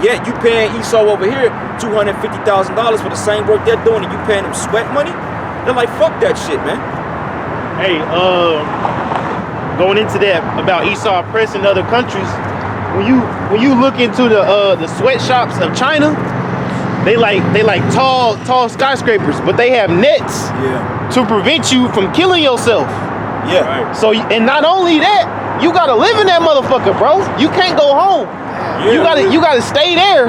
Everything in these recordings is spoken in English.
Yeah, you paying Esau over here $250,000 for the same work they're doing, and you paying them sweat money? They're like, fuck that shit, man. Hey, going into that about Esau oppressing other countries, when you look into the sweatshops of China, they like tall skyscrapers, but they have nets to prevent you from killing yourself. Yeah. Right. So, and not only that, you gotta live in that motherfucker, bro. You can't go home. Yeah. You gotta stay there,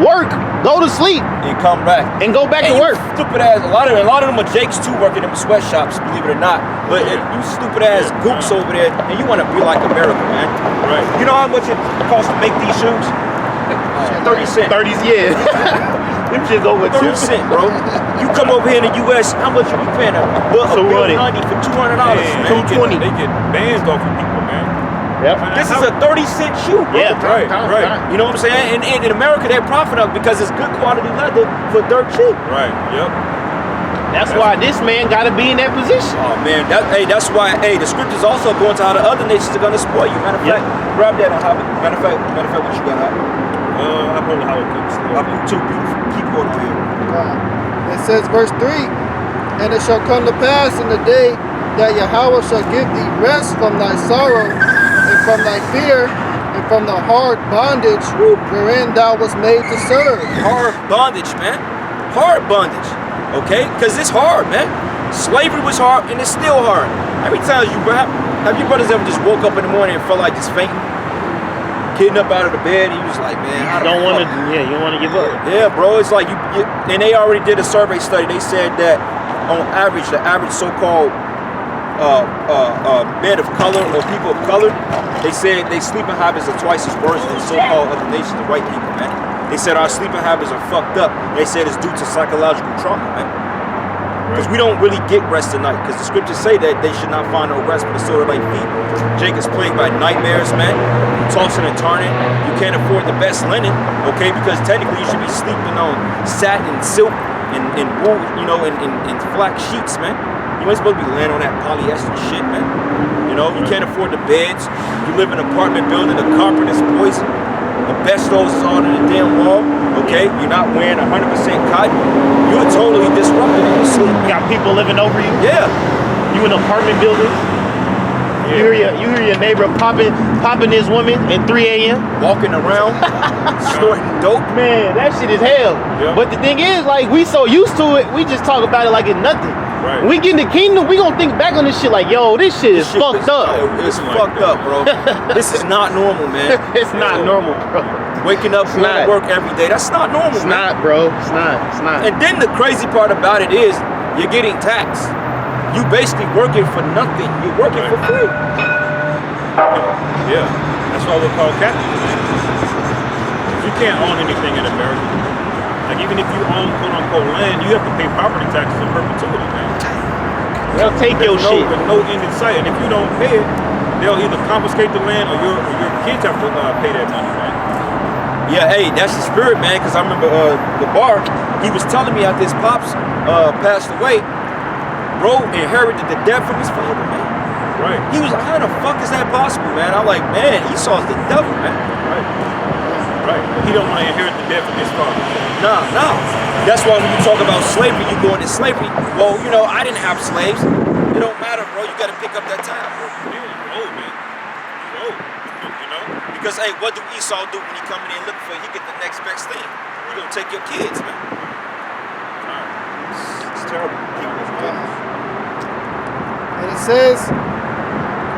work, go to sleep, and come back and go back to work. Stupid ass. A lot of them are Jakes too, working in sweatshops, believe it or not. But you stupid ass gooks over there, and you want to be like America, man. Right. You know how much it costs to make these shoes? 30 cents. 30s, yeah. Them shit go with 30 cents, bro. You come over here in the U.S., how much are you paying? $190 for $200. $220. They get banned off of people, man. Yep. This is a 30-cent shoe, bro. Yeah, right. You know what I'm saying? And in America, they profit up because it's good quality leather for dirt cheap. Right. Yep. That's why this man got to be in that position. Oh man, that's why. Hey, the scriptures also go into how the other nations are gonna spoil you. Matter of fact, grab that on Hobbit. Matter of fact, what you got? I pulled the Hobbit. Too beautiful. Keep going over here. It says, verse 3, and it shall come to pass in the day that Yahawah shall give thee rest from thy sorrow, and from thy fear, and from the hard bondage wherein thou was made to serve. Hard bondage, man. Hard bondage. Okay? Because it's hard, man. Slavery was hard, and it's still hard. How many times have your brothers ever just woke up in the morning and felt like just fainting? Getting up out of the bed, and you was like, man, you don't want to give up. Yeah, bro. It's like and they already did a survey study. They said that on average, the average so-called men of color or people of color, they said their sleeping habits are twice as worse than so-called other nations, the white people, man. They said our sleeping habits are fucked up. They said it's due to psychological trauma, man. Because we don't really get rest at night. Because the scriptures say that they should not find no rest but the sole of their feet. Jacob's plagued by nightmares, man. Tossing and turning. You can't afford the best linen, okay? Because technically you should be sleeping on satin, silk, and wool, you know, and flax sheets, man. You ain't supposed to be laying on that polyester shit, man. You know, you can't afford the beds. You live in an apartment building, the carpet is poison. Asbestos is all in the damn wall, okay? You're not wearing 100% cotton. You're totally disrupted in your sleep. You got people living over you. Yeah. You in apartment buildings. Yeah. You hear your neighbor popping his woman at 3 a.m. Walking around, snorting dope. Man, that shit is hell. Yeah. But the thing is, like, we so used to it, we just talk about it like it's nothing. Right. When we get in the kingdom, we gonna think back on this shit like, yo, this shit is fucked up. It's fucked up, bro. This is not normal, man. It's not normal, bro. Waking up, going to work every day, that's not normal, man. It's not, bro. It's not. And then the crazy part about it is, you're getting taxed. You basically working for nothing. You're working for free. Yeah, that's why we're called captives. You can't own anything in America. Like, even if you own quote-unquote land, you have to pay property taxes in perpetuity, man. They'll take your shit. With no end in sight. And if you don't pay it, they'll either confiscate the land or your kids have to pay that money, man. Yeah, hey, that's the spirit, man, because I remember the bar, he was telling me after his pops passed away, bro inherited the debt from his father, man. Right. He was like, how the fuck is that possible, man? I'm like, man, Esau's the devil, man. Right. He don't want to inherit the debt from his father. Nah. That's why when you talk about slavery, you go into slavery. Well, you know, I didn't have slaves. It don't matter, bro. You got to pick up that tab, bro. Yeah, you old, man. You old. You know? Because, hey, what do Esau do when he coming in looking for it? He get the next best thing. He gonna take your kids, man. It's terrible. And it says,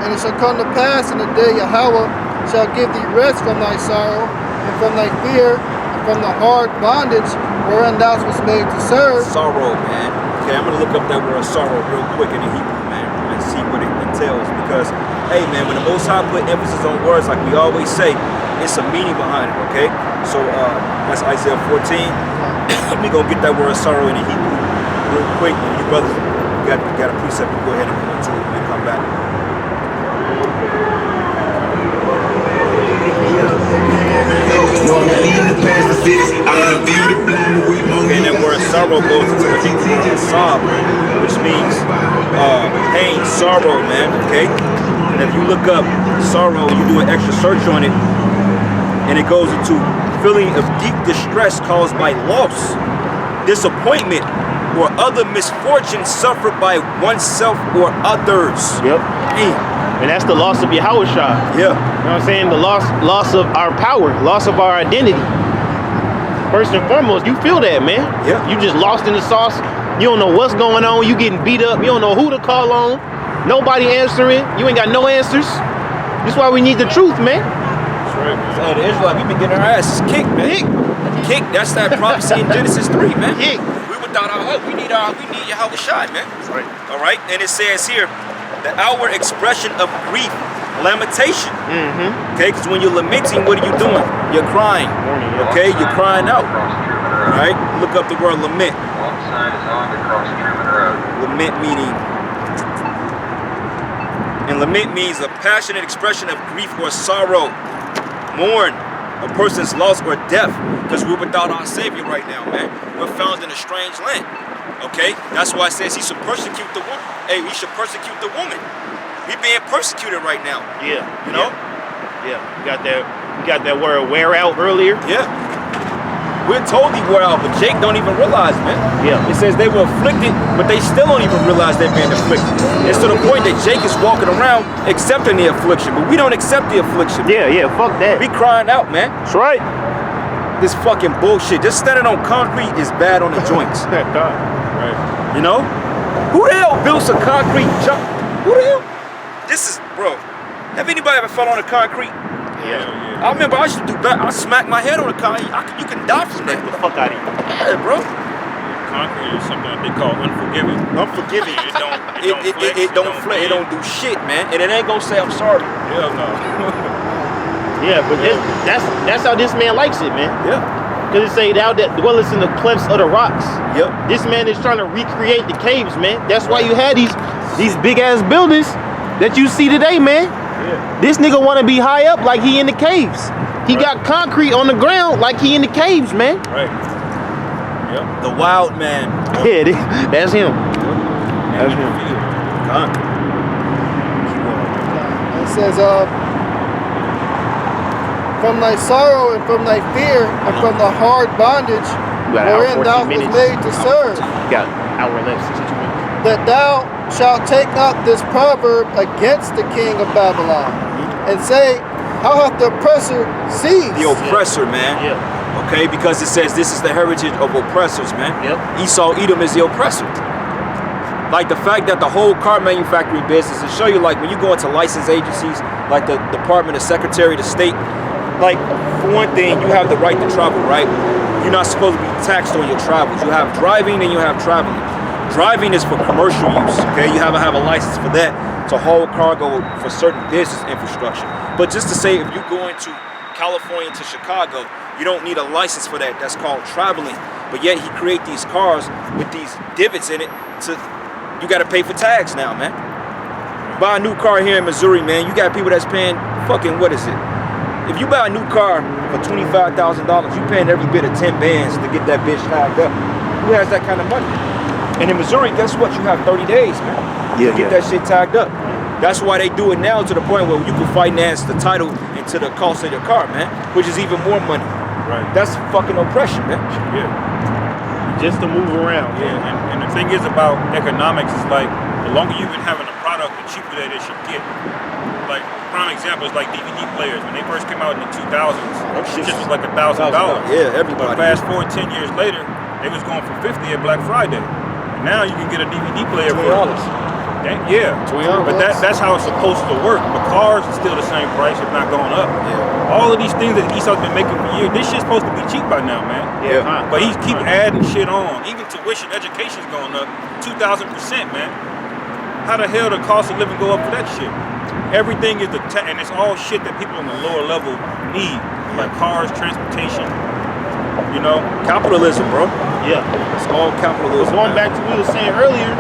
and it shall come to pass in the day Yahawah shall give thee rest from thy sorrow, and from thy fear, and from the hard bondage wherein thou was made to serve. Sorrow, man. Okay, I'm gonna look up that word sorrow real quick in the Hebrew, man, and see what it entails. Because, hey, man, when the Most High put emphasis on words, like we always say, it's a meaning behind it. Okay, so that's Isaiah 14. We gonna get that word sorrow in the Hebrew real quick. You brothers got a precept. Go ahead and go into it when we come back. And that word sorrow goes into the Hebrew sob, which means pain, sorrow, man. Okay, and if you look up sorrow, you do an extra search on it, and it goes into feeling of deep distress caused by loss, disappointment, or other misfortune suffered by oneself or others. Yep. Damn. And that's the loss of YAHAWASHI. Yeah. You know what I'm saying? The loss of our power, loss of our identity. First and foremost, you feel that, man. Yeah. You just lost in the sauce. You don't know what's going on. You getting beat up. You don't know who to call on. Nobody answering. You ain't got no answers. That's why we need the truth, man. That's right, man. So the Israelites, we been getting our asses kicked, man. Kick. That's that prophecy in Genesis 3, man. Kick. We without our hope. We need YAHAWASHI, man. That's right. All right. And it says here, the outward expression of grief, lamentation. Mm-hmm. Okay, because when you're lamenting, what are you doing? You're crying. Okay, you're crying out. All right. Look up the word lament. Lament meaning. And lament means a passionate expression of grief or sorrow. Mourn a person's loss or death, because we're without our Savior right now, man. We're found in a strange land. Okay, that's why it says he should persecute the woman. Hey, he should persecute the woman. We being persecuted right now. Yeah. You know? Yeah. We got that word wear out earlier. Yeah. We're totally wore out, but Jake don't even realize, man. Yeah. It says they were afflicted, but they still don't even realize they're being afflicted. It's to the point that Jake is walking around accepting the affliction, but we don't accept the affliction. Yeah, fuck that. We crying out, man. That's right. This fucking bullshit. Just standing on concrete is bad on the joints. Right. You know? Who the hell builds a concrete jump? Who the hell? This is, bro. Have anybody ever fell on the concrete? Yeah. I remember I used to do that. I smacked my head on the concrete. You can die from that. Get the fuck out of here. Yeah, bro. Concrete is something that they call unforgiving. Unforgiving. It don't flex. It don't do shit, man. And it ain't gonna say I'm sorry. Hell no. Yeah, but that's how this man likes it, man. Yeah. Because it say thou that dwellest in the clefts of the rocks. Yep. This man is trying to recreate the caves, man. That's why you had these big ass buildings that you see today, man. Yeah. This nigga want to be high up like he in the caves. He got concrete on the ground like he in the caves, man. Right. Yep. The wild man. Yeah, that's him. That's him. It says, from thy sorrow and from thy fear and from the hard bondage got an hour, wherein thou 14 was minutes. made to serve, Got hour left, 62 minutes. that thou shalt take up this proverb against the king of Babylon, and say, how hath the oppressor seized? The oppressor, man. Yeah. Okay, because it says this is the heritage of oppressors, man. Yep. Esau, Edom is the oppressor. Like the fact that the whole car manufacturing business, and show you like when you go into license agencies, like the Department of Secretary of State, like for one thing, you have the right to travel, right? You're not supposed to be taxed on your travels. You have driving and you have traveling. Driving is for commercial use, okay? You have to have a license for that to haul cargo for certain business infrastructure. But just to say, if you're going to California to Chicago, you don't need a license for that. That's called traveling. But yet he create these cars with these divots in it you got to pay for tags now, man. Buy a new car here in Missouri, man. You got people that's paying fucking, what is it? If you buy a new car for $25,000, you paying every bit of 10 bands to get that bitch tagged up. Who has that kind of money? And in Missouri, guess what? You have 30 days, man. Yeah, to get that shit tagged up. That's why they do it now to the point where you can finance the title into the cost of your car, man, which is even more money. Right. That's fucking oppression, man. Yeah. Just to move around. Yeah. And the thing is about economics is like the longer you've been having a product, the cheaper that it should get. Like prime example is like DVD players. When they first came out in the 2000s, it just was like $1,000. Yeah, everybody. But fast forward 10 years later, they was going for $50 at Black Friday. And now you can get a DVD player for $20. Yeah, $20. but that's how it's supposed to work. But cars are still the same price, if not going up. Yeah. All of these things that Esau's been making for years, this shit's supposed to be cheap by now, man. Yeah. But he keep adding shit on. Even tuition, education's going up 2,000%, man. How the hell the cost of living go up for that shit? Everything is and it's all shit that people on the lower level need, like cars, transportation. You know, Capitalism, bro. Yeah. It's all capitalism. But going man. back to what we were saying earlier,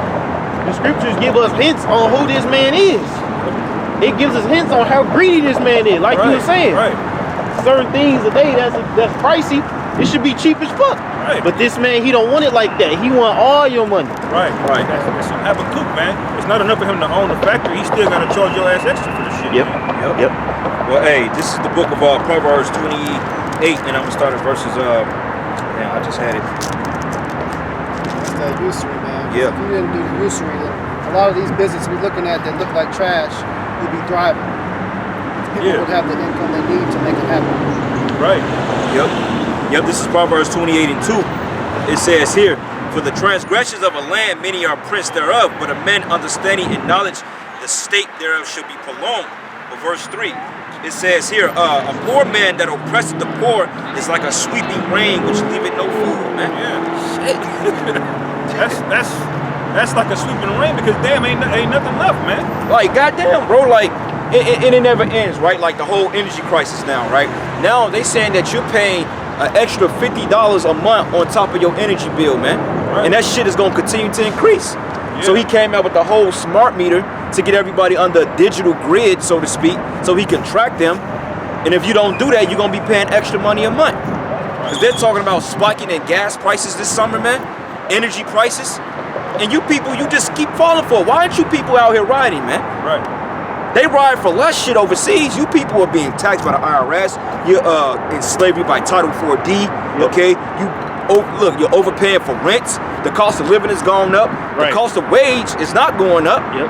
the scriptures give us hints on who this man is. It gives us hints on how greedy this man is, like you were saying. Right. Certain things today that's pricey, it should be cheap as fuck. Right. But this man, he don't want it like that. He want all your money. Right. That's some Habakkuk, man. It's not enough for him to own the factory. He still got to charge your ass extra for the shit. Yep. Man. Yep. Well, hey, this is the book of Proverbs 20, 28, and I'm gonna start at verses. Yeah, I just had it. It's that usury, man. Yeah. If you didn't do the usury, then a lot of these businesses we're looking at that look like trash would be thriving. People would have the income they need to make it happen. Right. Yep. This is Proverbs 28 and 2. It says here, "For the transgressions of a land, many are prince thereof, but a man understanding and knowledge, the state thereof should be prolonged." Or verse 3, it says here, "A poor man that oppresseth the poor is like a sweeping rain which leaveth no food." Man, Yeah. Shit. that's like a sweeping rain because damn ain't nothing left, man. like goddamn, bro, like it never ends, right? Like the whole energy crisis now, right? Now they saying that you're paying an extra $50 a month on top of your energy bill, man. Right. And that shit is gonna continue to increase. Yeah. So he came out with the whole smart meter to get everybody under a digital grid, so to speak, so he can track them. And if you don't do that, you're gonna be paying extra money a month. Because they're talking about spiking in gas prices this summer, man. Energy prices. And you people, you just keep falling for it. Why aren't you people out here riding, man? Right. They ride for less shit overseas. You people are being taxed by the IRS. You're in slavery by Title 4D. Okay, you're overpaying for rents. The cost of living has gone up. Right. The cost of wage is not going up. Yep.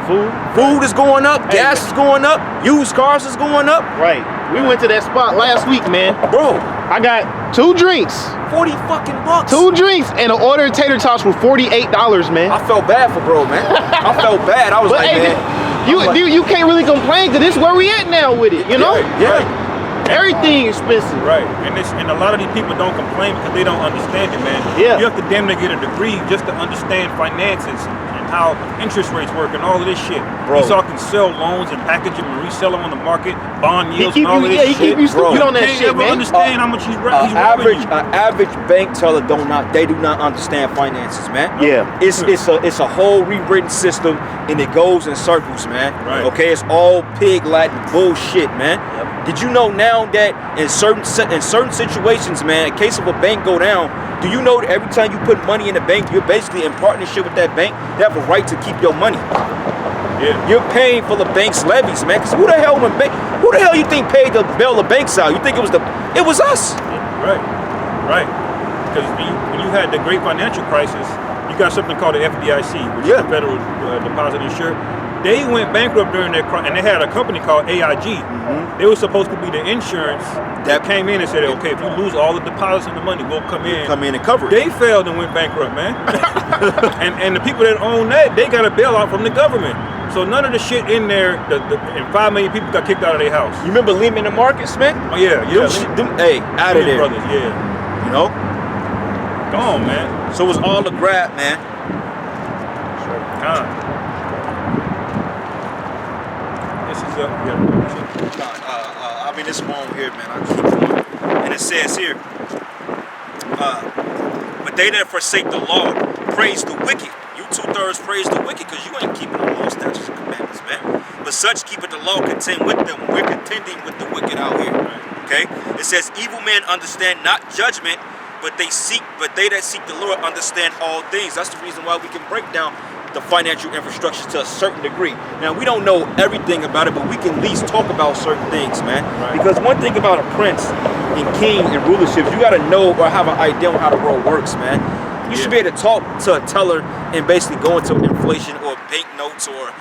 Food. Food is going up. Hey, Gas is going up. Used cars is going up. Right. We went to that spot last week, man. Bro, I got 2 drinks. 40 fucking bucks. 2 drinks and an order of tater tots for $48, man. I felt bad for bro, man. I felt bad. I was But like, hey, man. you can't really complain because this is where we at now with it, you know? Yeah. Everything expensive. Right, and a lot of these people don't complain because they don't understand it, man. Yeah. You have to damn near get a degree just to understand finances and how interest rates work and all of this shit. Bro. These all can sell loans and package them and resell them on the market, bond He yields keep and all you, of yeah, this he shit. keep you stupid Bro. on that Can't shit, ever man. understand how much he's robbing An average bank teller do not understand finances, man. Yeah. It's a whole rewritten system and it goes in circles, man. Right. Okay, it's all pig Latin bullshit, man. Did you know now that in certain situations, man, in case of a bank go down, do you know that every time you put money in the bank, you're basically in partnership with that bank? They have a right to keep your money. Yeah. You're paying for the bank's levies, man. Cause who the hell you think paid to bail the banks out? You think it was us? Right. Because when you had the great financial crisis, you got something called the FDIC, which is the Federal Deposit Insurance. They went bankrupt during that crisis, and they had a company called AIG. They were supposed to be the insurance that came in and said, okay, if you lose all the deposits and the money, we'll come in and cover it. They failed and went bankrupt, man. and the people that own that, they got a bailout from the government. So none of the shit in there, and 5 million people got kicked out of their house. You remember Lehman and Marcus, man? Oh yeah. Hey, out of there. Brothers, yeah. You know? Gone, man. So it was all the grab, man. This is I mean, this one here, man. I keep going. And it says here, but they that forsake the law praise the wicked. You 2/3 praise the wicked because you ain't keeping the law, statutes, and commandments, man. But such keepeth the law, contend with them. We're contending with the wicked out here. Okay? It says, evil men understand not judgment, but they that seek the Lord understand all things. That's the reason why we can break down the financial infrastructure to a certain degree. Now, we don't know everything about it, but we can at least talk about certain things, man. Right. Because one thing about a prince and king and rulership, you got to know or have an idea on how the world works, man. You should be able to talk to a teller and basically go into inflation or banknotes or,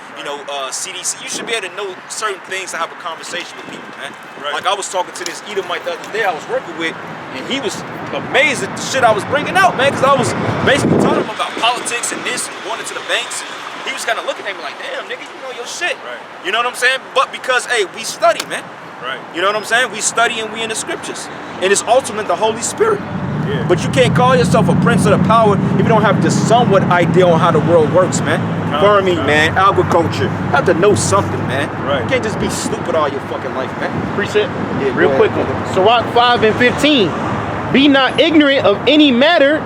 CDC. You should be able to know certain things to have a conversation with people, man. Right. Like I was talking to this Edomite the other day I was working with, and he was amazed at the shit I was bringing out, man, because I was basically telling him about politics and this and going into the banks. And he was kind of looking at me like, damn, nigga, you know your shit. Right. You know what I'm saying? But because, hey, we study, man. Right. You know what I'm saying? We study and we in the scriptures. And it's ultimate the Holy Spirit. Yeah. But you can't call yourself a prince of the power if you don't have just somewhat idea on how the world works, man. Farming, man, agriculture. You have to know something, man. Right. You can't just be stupid all your fucking life, man. Preset. Yeah, Real go quick. ahead, brother. Sirach 5:15. Be not ignorant of any matter,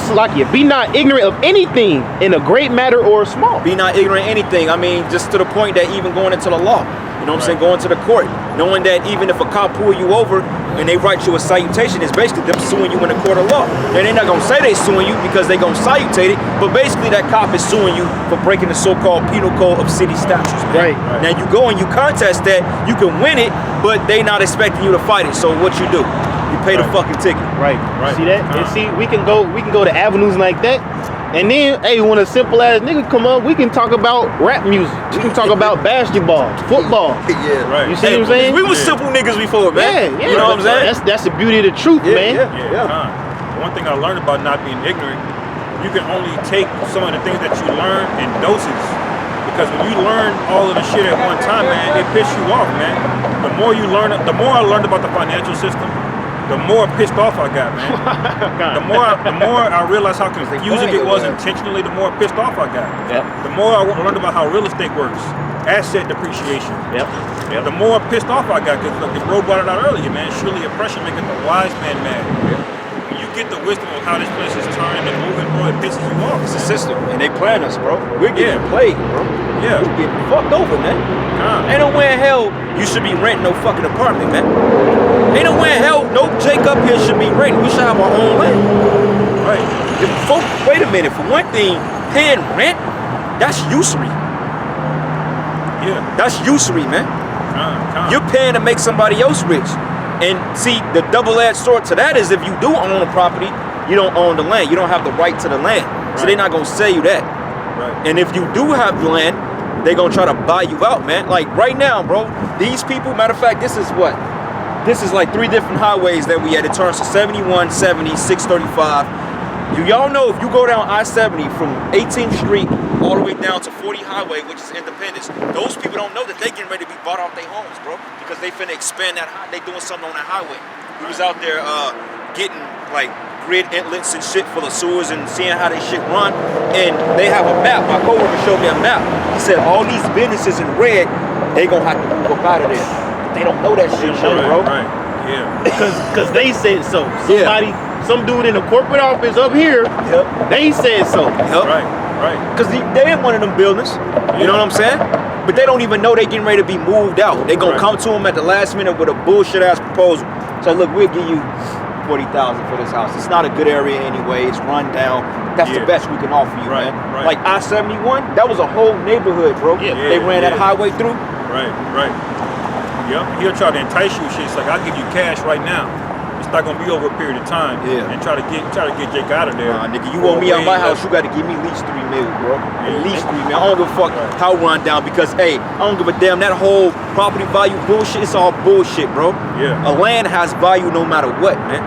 Salakia, be not ignorant of anything in a great matter or a small. Be not ignorant of anything. I mean, just to the point that even going into the law. You know what I'm saying? Going to the court, knowing that even if a cop pull you over and they write you a citation, it's basically them suing you in a court of law. And they're not gonna say they suing you because they gonna citate it, but basically that cop is suing you for breaking the so-called penal code of city statutes. Man. Right. Now you go and you contest that, you can win it, but they not expecting you to fight it. So what you do? You pay the fucking ticket. Right. See that? And see, we can go to avenues like that. And then, hey, when a simple ass nigga come up, we can talk about rap music. We can talk about basketball, football. Yeah, right. You see what I'm saying? We was simple niggas before, man. Yeah. You know what I'm saying? That's the beauty of the truth, man. One thing I learned about not being ignorant, you can only take some of the things that you learn in doses. Because when you learn all of the shit at one time, man, it pisses you off, man. The more you learn, the more I learned about the financial system, the more pissed off I got, man. the more I realized how confusing it was intentionally, the more pissed off I got. Yep. The more I learned about how real estate works, asset depreciation. Yep. The more pissed off I got, because the bro brought it out earlier, man. Surely oppression maketh the wise man mad. When you get the wisdom of how this place is turning and moving, bro, it pisses you off. It's a system, and they playing us, bro. We're getting played, bro. Yeah. We're getting fucked over, man. Ain't no way in hell you should be renting no fucking apartment, man. Ain't no way in hell no Jake up here should be renting. We should have our own land. Right. Wait a minute. For one thing, paying rent, that's usury. Yeah. That's usury, man. You're paying to make somebody else rich. And see, the double-edged sword to that is if you do own a property, you don't own the land. You don't have the right to the land. So they're not going to sell you that. Right. And if you do have the land, they're going to try to buy you out, man. Like right now, bro, these people, matter of fact, this is what? This is like 3 different highways that we had. It turns to 71, 70, 635. Do y'all know if you go down I-70 from 18th Street all the way down to 40 Highway, which is Independence, those people don't know that they getting ready to be bought off their homes, bro, because they finna expand that. They doing something on that highway. We was out there getting like grid inlets and shit for the sewers and seeing how they shit run. And they have a map. My coworker showed me a map. He said all these businesses in red, they gonna have to move up out of there. They don't know that shit, bro. Right. Yeah. Because they said so. Some dude in the corporate office up here, they said so. Right. Because they in one of them buildings. You know what I'm saying? But they don't even know they getting ready to be moved out. They gonna come to them at the last minute with a bullshit ass proposal. So look, we'll give you $40,000 for this house. It's not a good area anyway. It's run down. That's the best we can offer you, man. Right. Like I-71, that was a whole neighborhood, bro. They ran that highway through. Right. Yep. He'll try to entice you. Shit. It's like, I'll give you cash right now. It's not gonna be over a period of time. And try to get Jake out of there. Nigga, you want me out my house, you gotta give me at least $3 million, bro. At least $3 million. I don't give a fuck how run down because hey, I don't give a damn that whole property value bullshit. It's all bullshit, bro. A land has value no matter what, man.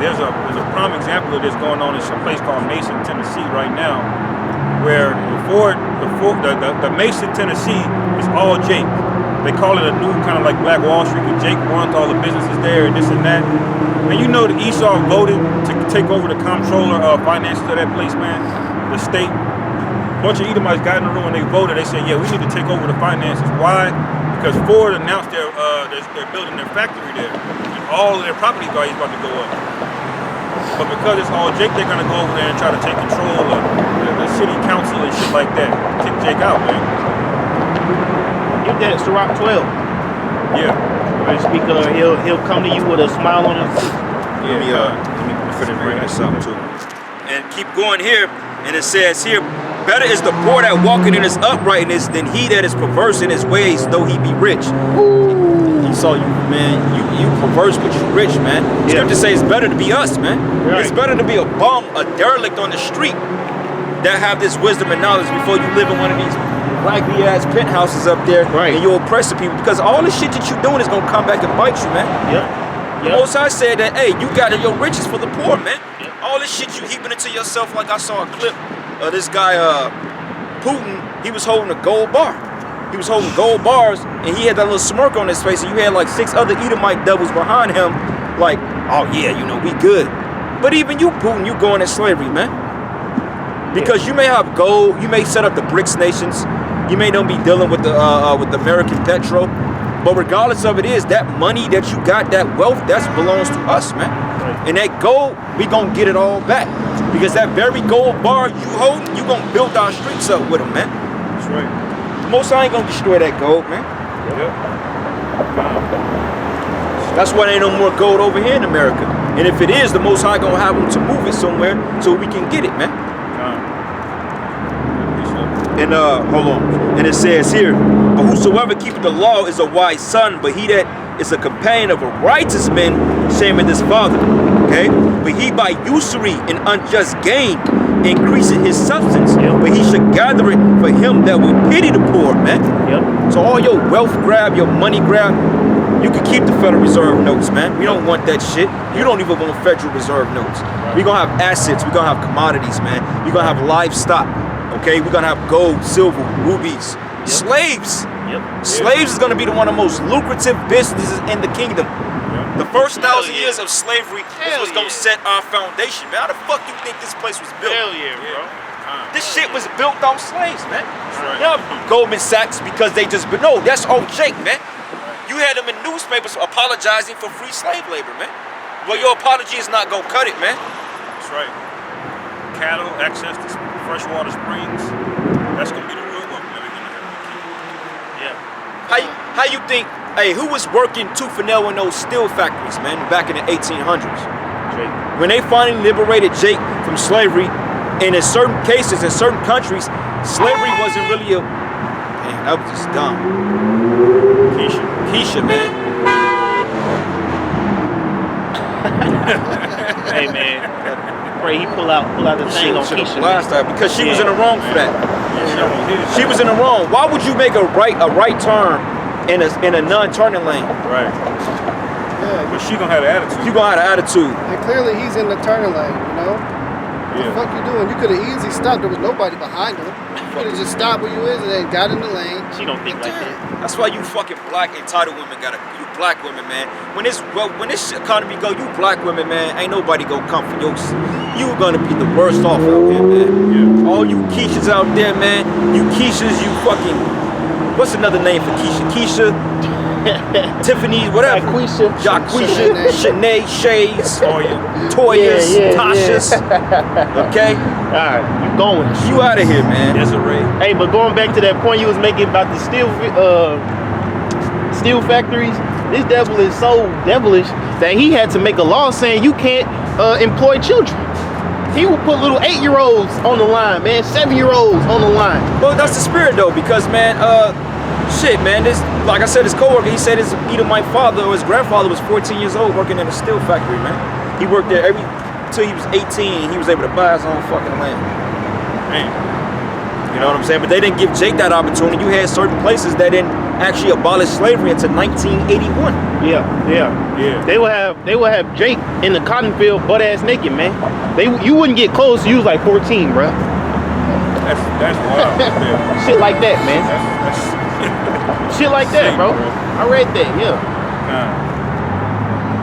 There's a prime example of this going on in some place called Mason, Tennessee right now, where before the Mason, Tennessee is all Jake. They call it a new kind of like Black Wall Street, because Jake runs all the businesses there and this and that. And you know that Esau voted to take over the comptroller of finances of that place, man. The state. A bunch of Edomites got in the room and they voted. They said, yeah, we need to take over the finances. Why? Because Ford announced they're building their factory there. And all of their property value is about to go up. But because it's all Jake, they're going to go over there and try to take control of the city council and shit like that. Kick Jake out, man. Give that to Rock 12. Yeah. Right, speaker, he'll come to you with a smile on his face. Let me bring this up too. And keep going here, and it says here, better is the poor that walketh in his uprightness than he that is perverse in his ways, though he be rich. He saw you, man. You perverse, but you rich, man. Scripture says it's better to be us, man. It's better to be a bum, a derelict on the street, that have this wisdom and knowledge before you live in one of these raggedy ass penthouses up there and you're oppressing people, because all the shit that you're doing is gonna come back and bite you, man. The Most High said that, hey, you got your riches for the poor, man. All this shit you heaping into yourself. Like I saw a clip of this guy, Putin. He was holding a gold bar. He was holding gold bars, and he had that little smirk on his face, and you had like 6 other Edomite devils behind him, like, oh yeah, you know, we good. But even you, Putin, you going in slavery, man. Because you may have gold, you may set up the BRICS nations, you may not be dealing with the American petro, but regardless of it is, that money that you got, that wealth, that belongs to us, man. And that gold, we gonna get it all back. Because that very gold bar you holding, you gonna build our streets up with them, man. That's right. The Most High ain't gonna destroy that gold, man. Yep. That's why there ain't no more gold over here in America. And if it is, the Most High gonna have them to move it somewhere so we can get it, man. And hold on. And it says here, but whosoever keepeth the law is a wise son, but he that is a companion of a righteous man shameth his father. Okay? But he by usury and unjust gain increasing his substance, but he should gather it for him that will pity the poor, man. So all your wealth grab, your money grab, you can keep the Federal Reserve notes, man. We don't want that shit. You don't even want Federal Reserve notes. We're gonna have assets, we're gonna have commodities, man. We're gonna have livestock. Okay, we're gonna have gold, silver, rubies, slaves. Slaves is gonna be one of the most lucrative businesses in the kingdom. The first 1,000 years of slavery is what's gonna set our foundation, man. How the fuck you think this place was built? Hell yeah, bro. This shit was built on slaves, man. Right. You know, Goldman Sachs because they just, no, that's old Jake, man. You had them in newspapers apologizing for free slave labor, man. Well, your apology is not gonna cut it, man. That's right. Cattle, access to freshwater springs. That's gonna be the real wealth that we're gonna have. How you think, hey, who was working tooth and nail in those steel factories, man, back in the 1800s? Jake. When they finally liberated Jake from slavery, and in certain cases, in certain countries, slavery wasn't really a, man, that was just dumb. Keisha, man. Hey, man. Pray he pull out the thing on Keisha. Blast her because she was in the wrong for that. She was in the wrong. Why would you make a right turn in a non-turning lane? Right. Yeah, But she gonna have an attitude. You gonna have an attitude. and clearly he's in the turning lane, you know? What the fuck you doing? You could have easily stopped. There was nobody behind him. You could have just stopped where you is and then got in the lane. She don't think like that. That's why you fucking black entitled women you black women, man. When this economy go, you black women, man, ain't nobody gonna come for you. You gonna be the worst off out here, man. All you Keishas out there, man. You Keishas, you fucking, what's another name for Keisha? Keisha, Tiffany, whatever. Jaquisha, Shanae, Shays, Toyas, Tasha's. Okay? Alright, you going. You out of here, man. Desiree. Hey, but going back to that point you was making about the steel factories, this devil is so devilish that he had to make a law saying you can't employ children. He would put little 8-year-olds on the line, man, 7-year-olds on the line. Well, that's the spirit though, because man, shit, man, this, like I said, his coworker, he said either my father or his grandfather was 14 years old working in a steel factory, man. He worked there till he was 18. He was able to buy his own fucking land. Man. You know what I'm saying? But they didn't give Jake that opportunity. You had certain places that didn't actually abolish slavery until 1981. Yeah. They would have Jake in the cotton field butt ass naked, man. You wouldn't get close. You was like 14, bro. That's wild. Man. Shit like that, man. That's Shit like that, bro. I read that, yeah.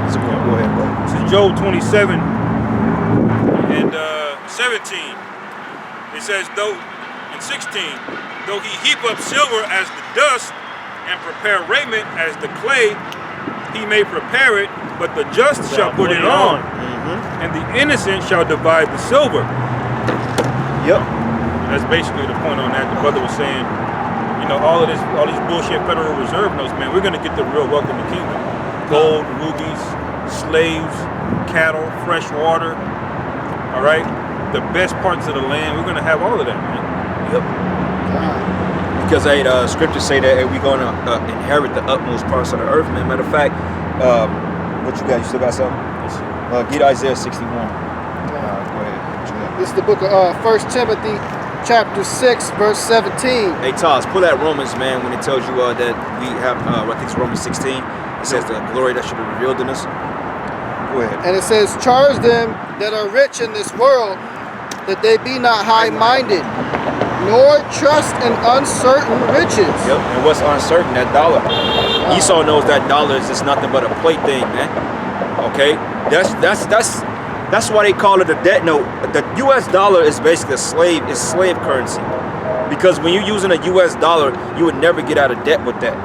So go ahead, bro. This is Job 27 and 17. It says, though, in 16, though he heap up silver as the dust and prepare raiment as the clay, he may prepare it, but the just shall put it on, and the innocent shall divide the silver. Yep. That's basically the point on that. The brother was saying, you know, all these bullshit Federal Reserve notes, man, we're gonna get the real wealth in the kingdom. Gold, rubies, slaves, cattle, fresh water, all right? The best parts of the land, we're gonna have all of that, man. Yep. Because scriptures say that we're gonna inherit the utmost parts of the earth, man. Matter of fact, what you got? You still got something? Get Isaiah 61. Go ahead. This is the book of 1 Timothy chapter 6, verse 17. Hey, Taz, pull that Romans, man, when it tells you that we have, I think it's Romans 16. It says the glory that should be revealed in us. Go ahead. And it says, charge them that are rich in this world, that they be not high-minded, nor trust in uncertain riches. Yep, and what's uncertain? That dollar. Esau knows that dollar is just nothing but a plaything, man. Okay? That's why they call it a debt note. The US dollar is basically it's slave currency. Because when you're using a US dollar, you would never get out of debt with that.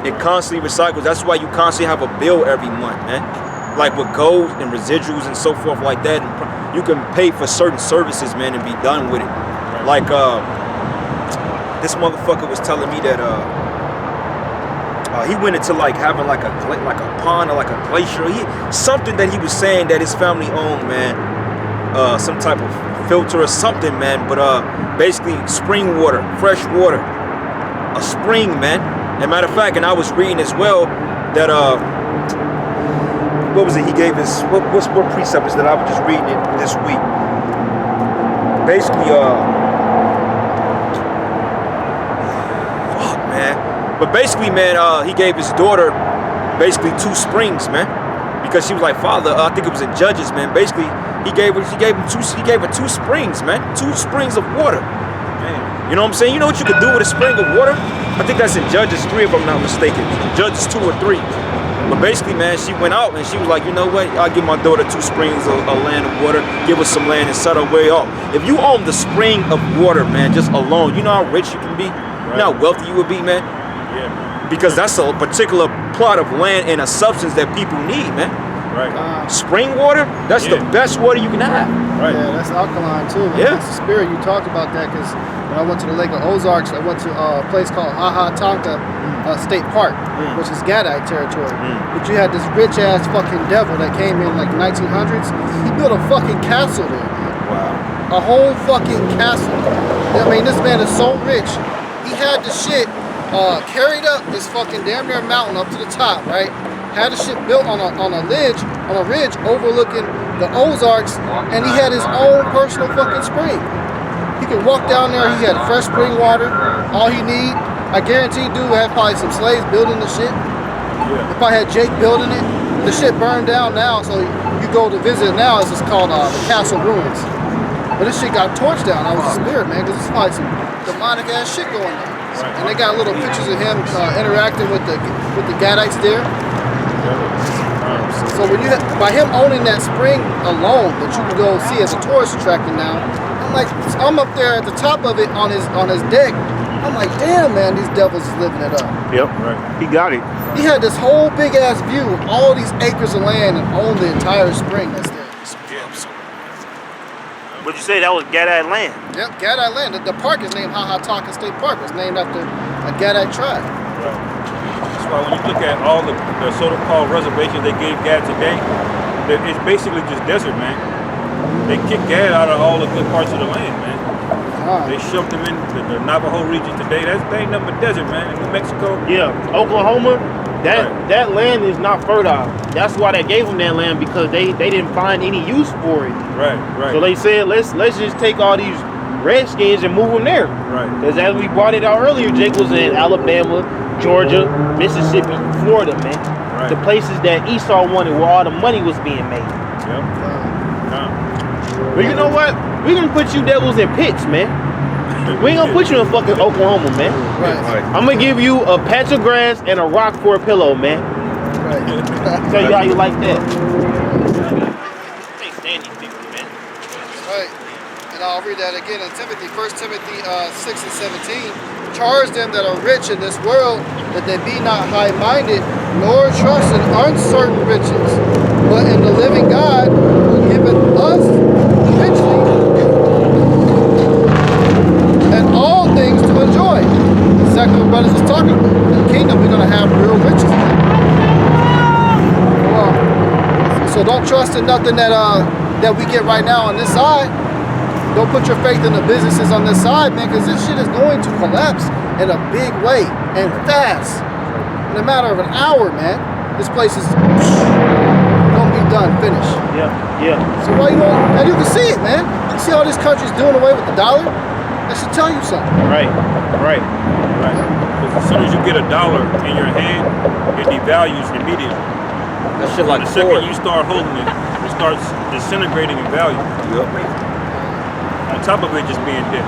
It constantly recycles. That's why you constantly have a bill every month, man. Like with gold and residuals and so forth like that. And you can pay for certain services, man, and be done with it. Like this motherfucker was telling me that he went into like having like a pond or like a glacier. Something that he was saying that his family owned, man. Some type of filter or something, man. But basically spring water, fresh water, a spring, man. As a matter of fact, and I was reading as well that what was it? He gave us what precept is that I was just reading it this week. Basically, fuck, man. But basically, man, he gave his daughter basically 2 springs, man, because she was like, father, I think it was in Judges, man. Basically, he gave her 2 springs, man, 2 springs of water. Man. You know what I'm saying? You know what you could do with a spring of water? I think that's in Judges 3, if I'm not mistaken. Judges 2 or 3. But basically, man, she went out and she was like, you know what? I'll give my daughter 2 springs of land of water, give her some land and set her way off. If you own the spring of water, man, just alone, you know how rich you can be? Right. You know how wealthy you would be, man? Yeah. Because that's a particular plot of land and a substance that people need, man. Right. Spring water, that's the best water you can have. Right. Yeah, that's alkaline too. Man. Yeah. That's the spirit. You talked about that because when I went to the Lake of Ozarks, I went to a place called YAHAWAH State Park, which is Gadite territory. But you had this rich ass fucking devil that came in like the 1900s. He built a fucking castle there, man. Wow. A whole fucking castle. I mean, this man is so rich. He had the shit carried up this fucking damn near mountain up to the top, right? Had the shit built on a ridge overlooking the Ozarks, and he had his own personal fucking spring. He could walk down there. He had fresh spring water. All he need, I guarantee, dude had probably some slaves building the shit. Yeah. They probably had Jake building it. The shit burned down now, so you go to visit it now. It's just called the Castle Ruins. But this shit got torched down. I was a spirit, man, because it's probably some demonic ass shit going on. Right. And they got little pictures of him interacting with the Gadites there. So when by him owning that spring alone that you can go see as a tourist attraction now, I'm up there at the top of it on his deck. I'm like, damn, man, these devils is living it up. Yep, right. He got it. He had this whole big ass view of all these acres of land and owned the entire spring that's there. What'd you say? That was Gadite land? Yep, Gadite land. The park is named YAHAWAH State Park. It's named after a Gadite tribe. Right. That's why when you look at all the so-called reservations they gave Gad today, it's basically just desert, man. They kicked Gad out of all the good parts of the land, man. They shoved them in the Navajo region today. They ain't nothing but desert, man. In New Mexico. Yeah, Oklahoma, that land is not fertile. That's why they gave them that land, because they didn't find any use for it. Right. So they said, let's just take all these redskins and move them there. Right. Because as we brought it out earlier, Jake was in Alabama, Georgia, Mississippi, Florida, man. Right. The places that Esau wanted, where all the money was being made. Yep. But you know what? We're gonna put you devils in pits, man. We ain't gonna put you in fucking Oklahoma, man. Right. I'm gonna give you a patch of grass and a rock for a pillow, man. Right. Tell you how you like that. Can't stand these people, man. Right. And I'll read that again in Timothy, 1 Timothy 6 and 17. Charge them that are rich in this world, that they be not high-minded, nor trust in uncertain riches, but in the living God, who giveth us richly and all things to enjoy. Exactly what brothers is talking about. In the kingdom, we're going to have real riches. So don't trust in nothing that we get right now on this side. Don't put your faith in the businesses on this side, man, because this shit is going to collapse in a big way and fast. In a matter of an hour, man, this place is gonna be done, finished. Yeah. So why you want? And you can see it, man. You see all these countries doing away with the dollar? That should tell you something. Right. Because as soon as you get a dollar in your hand, it devalues immediately. That shit like the second you start holding it, it starts disintegrating in value. Yep. On top of it just being dead.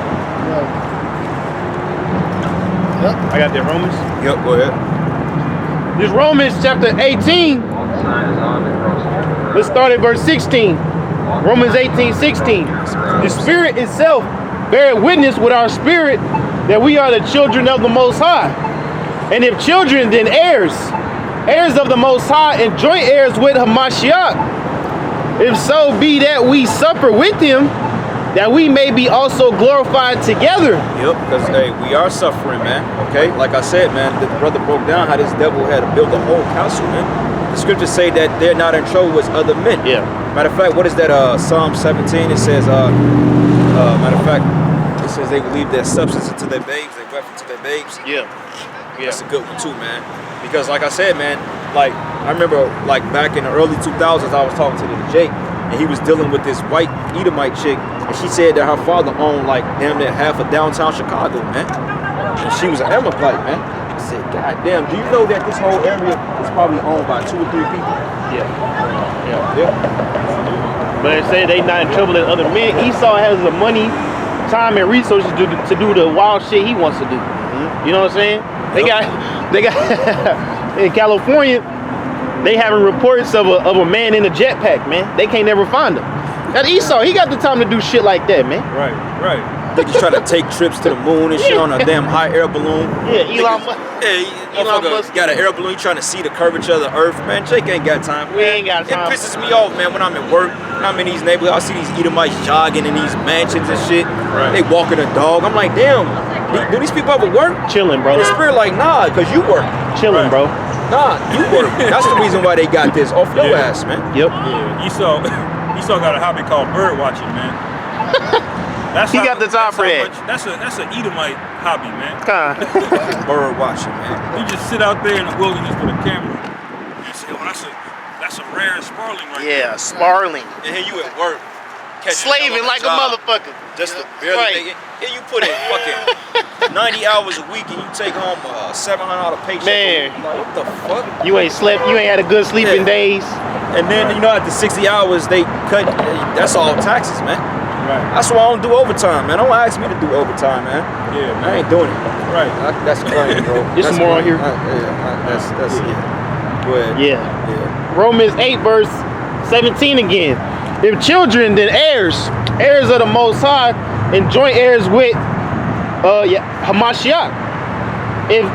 Yep. I got that Romans. Yep, go ahead. This Romans chapter 18. Let's start at verse 16. Romans 18:16. The Spirit itself beareth witness with our spirit that we are the children of the Most High. And if children, then heirs. Heirs of the Most High and joint heirs with Hamashiach. If so be that we suffer with him, that we may be also glorified together. Yep, because hey, we are suffering, man. Okay, like I said, man, the brother broke down how this devil had to build a whole council, man. The scriptures say that they're not in trouble with other men. Yeah. Matter of fact, what is that? Psalm 17. It says, matter of fact, it says they will leave their substance into their babes, their weapon to their babes. Yeah. That's a good one too, man. Because like I said, man, like I remember like back in the early 2000s, I was talking to the Jake, and he was dealing with this white Edomite chick, and she said that her father owned like damn near half of downtown Chicago, man. And she was an Amalekite, man. I said, God damn, do you know that this whole area is probably owned by 2 or 3 people? Yeah. Yeah. But they say they not in trouble with other men. Esau has the money, time, and resources to do the wild shit he wants to do. You know what I'm saying? They got in California, they having reports of a man in a jetpack, man. They can't never find him. That Esau, he got the time to do shit like that, man. Right. Niggas trying to take trips to the moon and shit on a damn high air balloon. Yeah, Elon Musk. Yeah, Elon Musk got an air balloon, trying to see the curvature of the earth. Man, Jake ain't got time. We ain't got time. It pisses me off, man, when I'm at work, when I'm in these neighborhoods, I see these Edomites jogging in these mansions and shit. Right. They walking a dog. I'm like, damn, do these people ever work? Chilling, bro. The spirit like, nah, because you work. Chilling, bro. Nah, you work. That's the reason why they got this off your ass, man. Yep. Yeah, Esau got a hobby called bird watching, man. He got the time for that. That's an Edomite hobby, man. Bird watching, man. You just sit out there in the wilderness with a camera and say, "Oh, that's a rare sparling right there." Yeah, sparling. And here you at work, Slaving like a motherfucker. Just to barely Right. make it. Here you put in fucking 90 hours a week and you take home a $700 paycheck. Man. Like, what the fuck? You ain't slept. You ain't had a good sleeping days. And then, you know, after 60 hours, they cut, that's all taxes, man. Right. That's why I don't do overtime, man. Don't ask me to do overtime, man. Yeah, I ain't doing it. Right. That's crazy, bro. There's some more on here. That's yeah. Go ahead. Yeah. Romans 8 verse 17 again. If children, then heirs of the Most High, and joint heirs with Hamashiach. If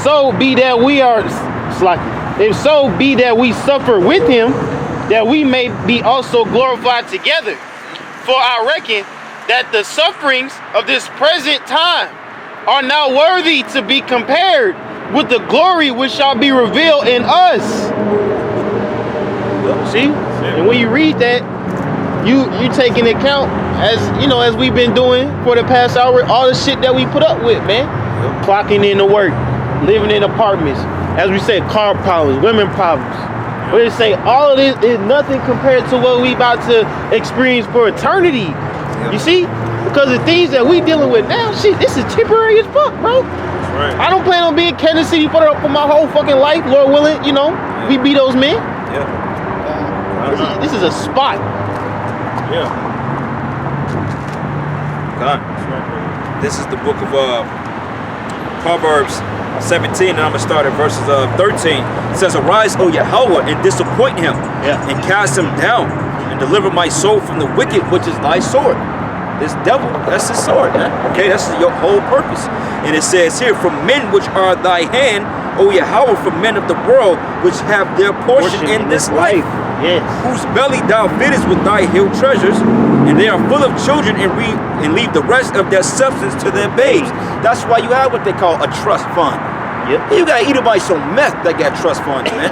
so be that we are if so be that we suffer with him, that we may be also glorified together. For I reckon that the sufferings of this present time are not worthy to be compared with the glory which shall be revealed in us. See? And when you read that, you take into account, as you know, as we've been doing for the past hour, all the shit that we put up with, man. Clocking in to work, living in apartments, as we said, car problems, women problems. We say all of this is nothing compared to what we about to experience for eternity. You see? Because the things that we dealing with now, shit, this is temporary as fuck, bro. That's right. I don't plan on being Kansas City for my whole fucking life, Lord willing. You know, we be those men. Yeah. This is a spot. Yeah. God. That's right, brother. This is the book of Proverbs 17, and I'm going to start at verses 13. It says, Arise, O Yahawah, and disappoint him, and cast him down, and deliver my soul from the wicked, which is thy sword. This devil, that's his sword, man. Okay, that's your whole purpose. And it says here, from men which are thy hand, O Yahawah, from men of the world, which have their portion in this life. Yes. Whose belly thou fittest with thy hill treasures, and they are full of children, and leave the rest of their substance to their babes. That's why you have what they call a trust fund. Yep. You gotta eat about some meth that got trust funds, man.